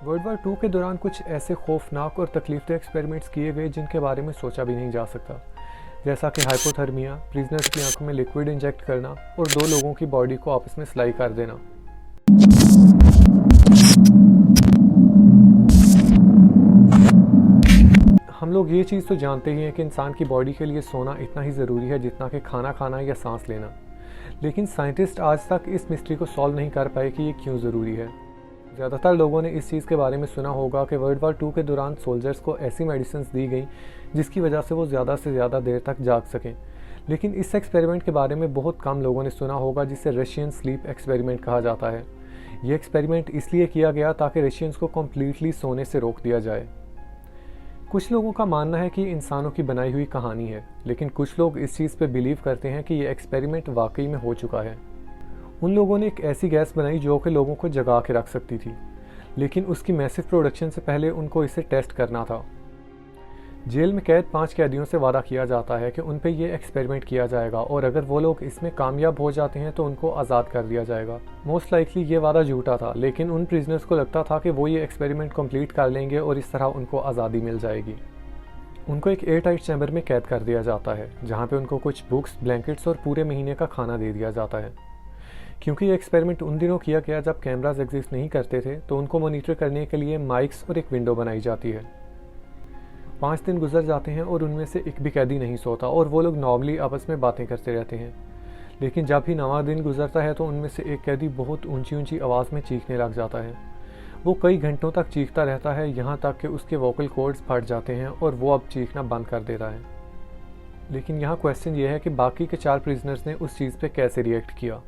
World war 2 के दौरान कुछ ऐसे खौफनाक और तकलीफदेह एक्सपेरिमेंट्स किए गए जिनके बारे में सोचा भी नहीं जा सकता, जैसा कि हाइपोथर्मिया, प्रिजनर्स की आंखों में लिक्विड इंजेक्ट करना और दो लोगों की बॉडी को आपस में सिलाई कर देना। हम लोग ये चीज़ तो जानते ही हैं कि इंसान की बॉडी के लिए सोना इतना ही ज़रूरी है जितना कि खाना खाना या सांस लेना, लेकिन साइंटिस्ट आज तक इस मिस्ट्री को सॉल्व नहीं कर पाए कि ये क्यों ज़रूरी है। ज़्यादातर लोगों ने इस चीज़ के बारे में सुना होगा कि वर्ल्ड वार 2 के दौरान सोल्जर्स को ऐसी मेडिसिन दी गई जिसकी वजह से वो ज़्यादा से ज़्यादा देर तक जाग सकें, लेकिन इस एक्सपेरिमेंट के बारे में बहुत कम लोगों ने सुना होगा जिसे रशियन स्लीप एक्सपेरिमेंट कहा जाता है। ये एक्सपेरिमेंट इसलिए किया गया ताकि रशियंस को कम्प्लीटली सोने से रोक दिया जाए। कुछ लोगों का मानना है कि इंसानों की बनाई हुई कहानी है, लेकिन कुछ लोग इस चीज़ पर बिलीव करते हैं कि ये एक्सपेरिमेंट वाकई में हो चुका है। उन लोगों ने एक ऐसी गैस बनाई जो कि लोगों को जगा के रख सकती थी, लेकिन उसकी मैसिव प्रोडक्शन से पहले उनको इसे टेस्ट करना था। जेल में कैद 5 कैदियों से वादा किया जाता है कि उन पे ये एक्सपेरिमेंट किया जाएगा और अगर वो लोग इसमें कामयाब हो जाते हैं तो उनको आज़ाद कर दिया जाएगा। मोस्ट लाइकली ये वादा झूठा था, लेकिन उन प्रिजनर्स को लगता था कि वो ये एक्सपेरिमेंट कंप्लीट कर लेंगे और इस तरह उनको आज़ादी मिल जाएगी। उनको एक एयर टाइट चैम्बर में कैद कर दिया जाता है, जहाँ पे उनको कुछ बुक्स, ब्लैंकेट्स और पूरे महीने का खाना दे दिया जाता है। क्योंकि ये एक्सपेरिमेंट उन दिनों किया गया जब कैमराज एग्जिस्ट नहीं करते थे, तो उनको मॉनिटर करने के लिए माइक्स और एक विंडो बनाई जाती है। 5 दिन गुजर जाते हैं और उनमें से एक भी कैदी नहीं सोता और वो लोग नॉर्मली आपस में बातें करते रहते हैं, लेकिन जब भी 9वां दिन गुजरता है तो उनमें से एक कैदी बहुत ऊंची ऊंची आवाज़ में चीखने लग जाता है। वो कई घंटों तक चीखता रहता है, यहाँ तक कि उसके वोकल कॉर्ड्स फट जाते हैं और वो अब चीखना बंद कर देता है। लेकिन यहाँ क्वेश्चन ये है कि बाकी के 4 प्रिजनर्स ने उस चीज़ पर कैसे रिएक्ट किया।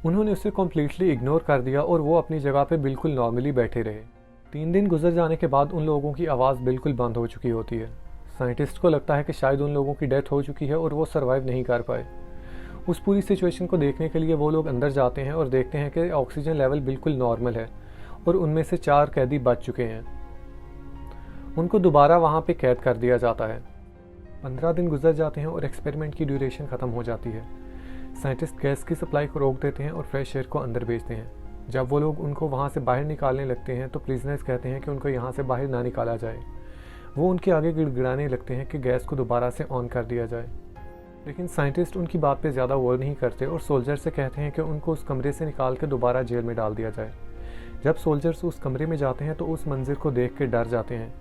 उन्होंने उसे कम्प्लीटली इग्नोर कर दिया और वो अपनी जगह पे बिल्कुल नॉर्मली बैठे रहे। 3 दिन गुजर जाने के बाद उन लोगों की आवाज़ बिल्कुल बंद हो चुकी होती है। साइंटिस्ट को लगता है कि शायद उन लोगों की डेथ हो चुकी है और वो सर्वाइव नहीं कर पाए। उस पूरी सिचुएशन को देखने के लिए वो लोग अंदर जाते हैं और देखते हैं कि ऑक्सीजन लेवल बिल्कुल नॉर्मल है और उनमें से 4 कैदी बच चुके हैं। उनको दोबारा वहाँ पर कैद कर दिया जाता है। 15 दिन गुजर जाते हैं और एक्सपेरिमेंट की ड्यूरेशन ख़त्म हो जाती है। साइंटिस्ट गैस की सप्लाई को रोक देते हैं और फ्रेश एयर को अंदर भेजते हैं। जब वो लोग उनको वहाँ से बाहर निकालने लगते हैं तो प्रिजनर्स कहते हैं कि उनको यहाँ से बाहर ना निकाला जाए। वो उनके आगे गिड़गिड़ाने लगते हैं कि गैस को दोबारा से ऑन कर दिया जाए, लेकिन साइंटिस्ट उनकी बात पे ज़्यादा गौर नहीं करते और सोल्जर से कहते हैं कि उनको उस कमरे से निकाल के दोबारा जेल में डाल दिया जाए। जब सोल्जर्स उस कमरे में जाते हैं तो उस मंजिर को देख के डर जाते हैं,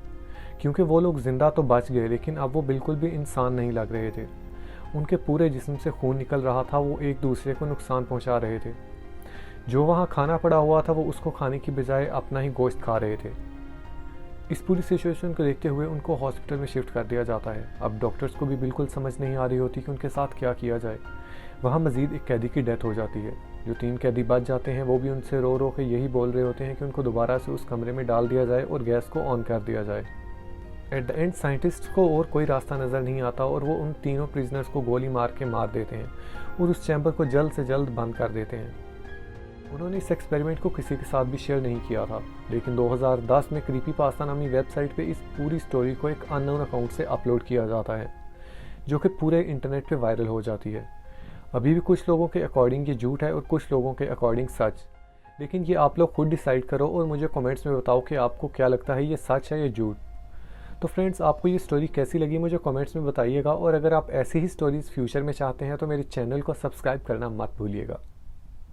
क्योंकि वो लोग जिंदा तो बच गए लेकिन अब वो बिल्कुल भी इंसान नहीं लग रहे थे। उनके पूरे जिस्म से खून निकल रहा था, वो एक दूसरे को नुकसान पहुंचा रहे थे। जो वहाँ खाना पड़ा हुआ था वो उसको खाने की बजाय अपना ही गोश्त खा रहे थे। इस पूरी सिचुएशन को देखते हुए उनको हॉस्पिटल में शिफ्ट कर दिया जाता है। अब डॉक्टर्स को भी बिल्कुल समझ नहीं आ रही होती कि उनके साथ क्या किया जाए। वहाँ मज़ीद एक कैदी की डेथ हो जाती है। जो 3 कैदी बच जाते हैं वो भी उनसे रो रो के यही बोल रहे होते हैं कि उनको दोबारा से उस कमरे में डाल दिया जाए और गैस को ऑन कर दिया जाए। एट द एंड साइंटिस्ट को और कोई रास्ता नज़र नहीं आता और वो उन तीनों प्रिजनर्स को गोली मार के मार देते हैं और उस चैम्बर को जल्द से जल्द बंद कर देते हैं। उन्होंने इस एक्सपेरिमेंट को किसी के साथ भी शेयर नहीं किया था, लेकिन 2010 में क्रीपीपास्ता नामी वेबसाइट पे इस पूरी स्टोरी को एक अननोन अकाउंट से अपलोड किया जाता है, जो कि पूरे इंटरनेट पे वायरल हो जाती है। अभी भी कुछ लोगों के अकॉर्डिंग ये झूठ है और कुछ लोगों के अकॉर्डिंग सच, लेकिन ये आप लोग खुद डिसाइड करो और मुझे कमेंट्स में बताओ कि आपको क्या लगता है, ये सच है या झूठ। तो फ्रेंड्स, आपको ये स्टोरी कैसी लगी मुझे कमेंट्स में बताइएगा और अगर आप ऐसी ही स्टोरीज़ फ्यूचर में चाहते हैं तो मेरे चैनल को सब्सक्राइब करना मत भूलिएगा।